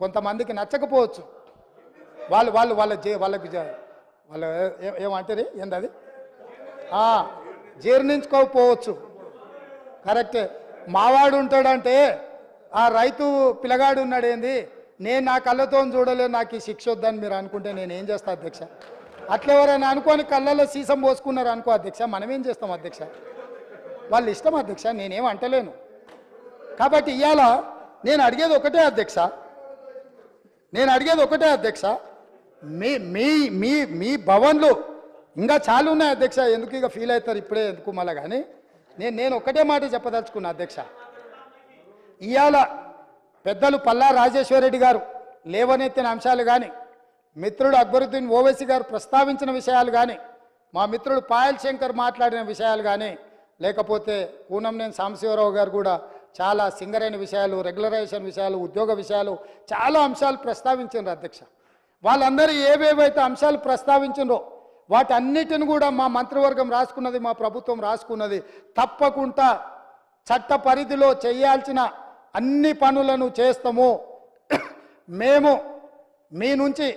కొంతమందికి నచ్చకపోవచ్చు, వాళ్ళకి వాళ్ళు ఏమంటారు ఏంది జీర్ణించుకోకపోవచ్చు. కరెక్టే. మావాడు ఉంటాడంటే ఆ రైతు పిల్లగాడు ఉన్నాడు ఏంది, నేను నా కళ్ళతో చూడలేదు, నాకు ఈ శిక్ష వద్దని మీరు అనుకుంటే నేనేం చేస్తా అధ్యక్ష? అట్లా ఎవరైనా అనుకోని కళ్ళల్లో సీసం పోసుకున్నారు అనుకో అధ్యక్ష, మనమేం చేస్తాం అధ్యక్ష? వాళ్ళు ఇష్టం అధ్యక్ష, నేనేం అంటలేను. కాబట్టి ఇవాళ నేను అడిగేది ఒకటే అధ్యక్ష, మీ మీ మీ మీ భవన్లు ఇంకా చాలా ఉన్నాయి అధ్యక్ష, ఎందుకు ఇక ఫీల్ అవుతారు ఇప్పుడే ఎందుకు మళ్ళా. కానీ నేను ఒకటే మాట చెప్పదలుచుకున్నా అధ్యక్ష. ఇవాళ పెద్దలు పల్లా రాజేశ్వరరెడ్డి గారు లేవనెత్తిన అంశాలు కానీ, మిత్రుడు అక్బరుద్దీన్ ఓవైసీ గారు ప్రస్తావించిన విషయాలు కానీ, మా మిత్రుడు పాయల్ శంకర్ మాట్లాడిన విషయాలు కానీ, లేకపోతే కూనంనేని సాంబశివరావు గారు కూడా చాలా సింగరైన విషయాలు, రెగ్యులరైజేషన్ విషయాలు, ఉద్యోగ విషయాలు, చాలా అంశాలు ప్రస్తావించారు అధ్యక్ష. వాళ్ళందరూ ఏవేవైతే అంశాలు ప్రస్తావించారో వాటన్నిటిని కూడా మా మంత్రివర్గం రాసుకున్నది, మా ప్రభుత్వం రాసుకున్నది. తప్పకుండా చట్ట పరిధిలో చేయాల్సిన అన్ని పనులను చేస్తాము. మేము మీ నుంచి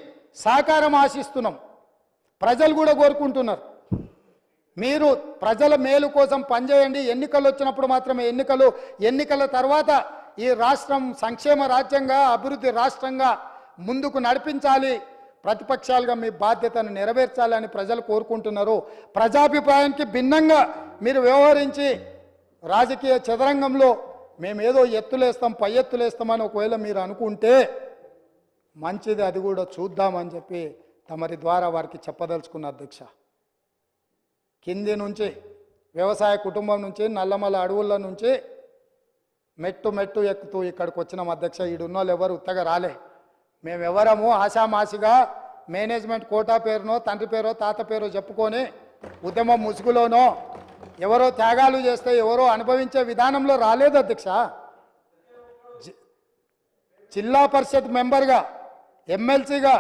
సహకారం ఆశిస్తున్నాం. ప్రజలు కూడా కోరుకుంటున్నారు, మీరు ప్రజల మేలు కోసం పనిచేయండి. ఎన్నికలు వచ్చినప్పుడు మాత్రమే ఎన్నికల తర్వాత ఈ రాష్ట్రం సంక్షేమ రాజ్యంగా, అభివృద్ధి రాష్ట్రంగా ముందుకు నడిపించాలి, ప్రతిపక్షాలుగా మీ బాధ్యతను నెరవేర్చాలని ప్రజలు కోరుకుంటున్నారు. ప్రజాభిప్రాయానికి భిన్నంగా మీరు వ్యవహరించి రాజకీయ చదరంగంలో మేమేదో ఎత్తులేస్తాం, పై ఎత్తులేస్తామని ఒకవేళ మీరు అనుకుంటే మంచిది, అది కూడా చూద్దామని చెప్పి తమరి ద్వారా వారికి చెప్పదలుచుకున్న అధ్యక్ష. కింది నుంచి వ్యవసాయ కుటుంబం నుంచి నల్లమల అడవుల నుంచి మెట్టు ఎక్కుతూ ఇక్కడికి వచ్చినాం అధ్యక్ష. ఈడున్న వాళ్ళు ఎవరు ఉత్తగా రాలే. మేమెవరము ఆశామాసిగా మేనేజ్మెంట్ కోటా పేరునో, తండ్రి పేరో, తాత పేరో చెప్పుకొని ఉద్యమం ముసుగులోనో ఎవరో త్యాగాలు చేస్తే ఎవరో అనుభవించే విధానంలో రాలేదు అధ్యక్ష. జిల్లా పరిషత్ మెంబర్గా, ఎమ్మెల్సీగా,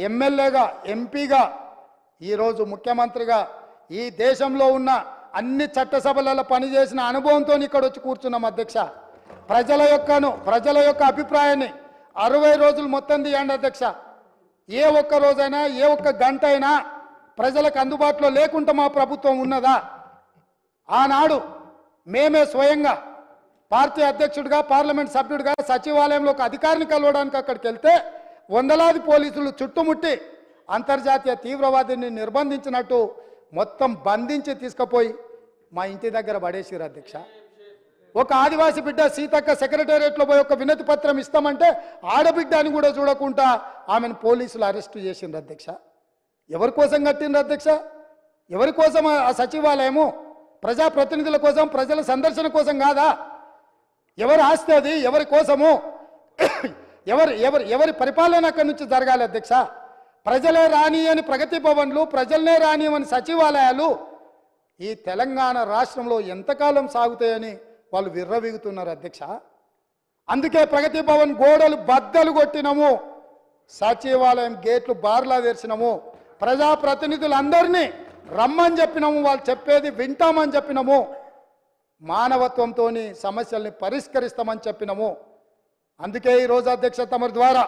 ఎమ్మెల్యేగా, ఎంపీగా, ఈరోజు ముఖ్యమంత్రిగా ఈ దేశంలో ఉన్న అన్ని చట్టసభలలో పనిచేసిన అనుభవంతో ఇక్కడ వచ్చి కూర్చున్నాం అధ్యక్ష. ప్రజల యొక్క అభిప్రాయాన్ని 60 రోజులు మొత్తం తీయండి అధ్యక్ష. ఏ ఒక్క రోజైనా, ఏ ఒక్క గంట అయినా ప్రజలకు అందుబాటులో లేకుండా మా ప్రభుత్వం ఉన్నదా? ఆనాడు మేమే స్వయంగా పార్టీ అధ్యక్షుడిగా, పార్లమెంట్ సభ్యుడిగా సచివాలయంలో ఒక అధికారిని కలవడానికి అక్కడికి వెళ్తే వందలాది పోలీసులు చుట్టుముట్టి అంతర్జాతీయ తీవ్రవాదిని నిర్బంధించినట్టు మొత్తం బంధించి తీసుకుపోయి మా ఇంటి దగ్గర పడేసిరు అధ్యక్ష. ఒక ఆదివాసి బిడ్డ సీతక్క సెక్రటేరియట్లో పోయి ఒక వినతి పత్రం ఇస్తామంటే ఆడబిడ్డ అని కూడా చూడకుండా ఆమెను పోలీసులు అరెస్టు చేసిండ్రు అధ్యక్ష. ఎవరి కోసం కట్టిండ్రు అధ్యక్ష? ఎవరి కోసం ఆ సచివాలయము? ప్రజాప్రతినిధుల కోసం, ప్రజల సందర్శన కోసం కాదా? ఎవరి ఆస్తి అది? ఎవరి కోసము? ఎవరి పరిపాలన అక్కడి నుంచి జరగాలి అధ్యక్ష? ప్రజలే రాని అని ప్రగతి భవన్లు, ప్రజలనే రాని అని సచివాలయాలు ఈ తెలంగాణ రాష్ట్రంలో ఎంతకాలం సాగుతాయని వాళ్ళు విర్రవీగుతున్నారు అధ్యక్ష. అందుకే ప్రగతి భవన్ గోడలు బద్దలు కొట్టినము, సచివాలయం గేట్లు బార్లా తెరిచినము, ప్రజాప్రతినిధులందరినీ రమ్మని చెప్పినాము, వాళ్ళు చెప్పేది వింటామని చెప్పినాము, మానవత్వంతో సమస్యల్ని పరిష్కరిస్తామని చెప్పినాము. అందుకే ఈరోజు అధ్యక్ష తమరి ద్వారా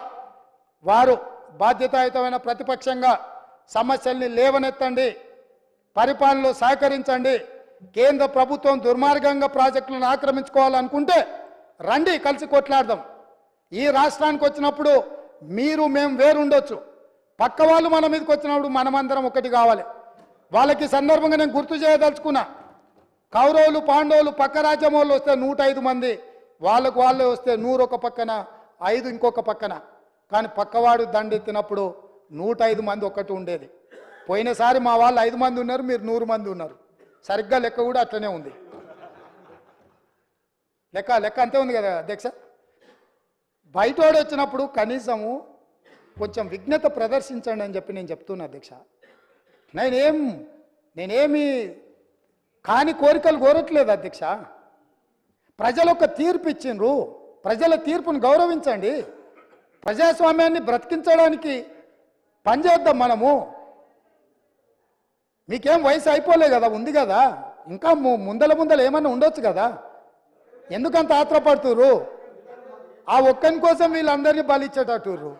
వారు బాధ్యతాయుతమైన ప్రతిపక్షంగా సమస్యల్ని లేవనెత్తండి, పరిపాలనలో సహకరించండి. కేంద్ర ప్రభుత్వం దుర్మార్గంగా ప్రాజెక్టులను ఆక్రమించుకోవాలనుకుంటే రండి, కలిసి కొట్లాడదాం. ఈ రాష్ట్రానికి వచ్చినప్పుడు మీరు మేము వేరుండొచ్చు, పక్క వాళ్ళు మన మీదకి వచ్చినప్పుడు మనమందరం ఒకటి కావాలి. వాళ్ళకి సందర్భంగా నేను గుర్తు చేయదలుచుకున్నా, కౌరవులు పాండవులు పక్క రాజ్యం వాళ్ళు వస్తే 105 మంది, వాళ్ళకు వాళ్ళే వస్తే 100 ఒక పక్కన, 5 ఇంకొక పక్కన. కానీ పక్కవాడు దండెత్తినప్పుడు 105 మంది ఒక్కటి ఉండేది. పోయినసారి మా వాళ్ళు 5 మంది ఉన్నారు, మీరు 100 మంది ఉన్నారు. సరిగ్గా లెక్క కూడా అట్లనే ఉంది. లెక్క అంతే ఉంది కదా అధ్యక్ష. బయటోడు వచ్చినప్పుడు కనీసము కొంచెం విఘ్నత ప్రదర్శించండి అని చెప్పి నేను చెప్తున్నా అధ్యక్ష. నేనేమి కాని కోరికలు కోరట్లేదు అధ్యక్ష. ప్రజలు ఒక తీర్పు ఇచ్చిండ్రు, ప్రజల తీర్పును గౌరవించండి. ప్రజాస్వామ్యాన్ని బ్రతికించడానికి పనిచేద్దాం మనము. మీకేం వయసు అయిపోలే కదా, ఉంది కదా, ఇంకా ముందల ఏమన్నా ఉండొచ్చు కదా, ఎందుకంత ఆత్రపడుతురు? ఆ ఒక్కని కోసం వీళ్ళందరినీ బలిచ్చేటట్టుర్రు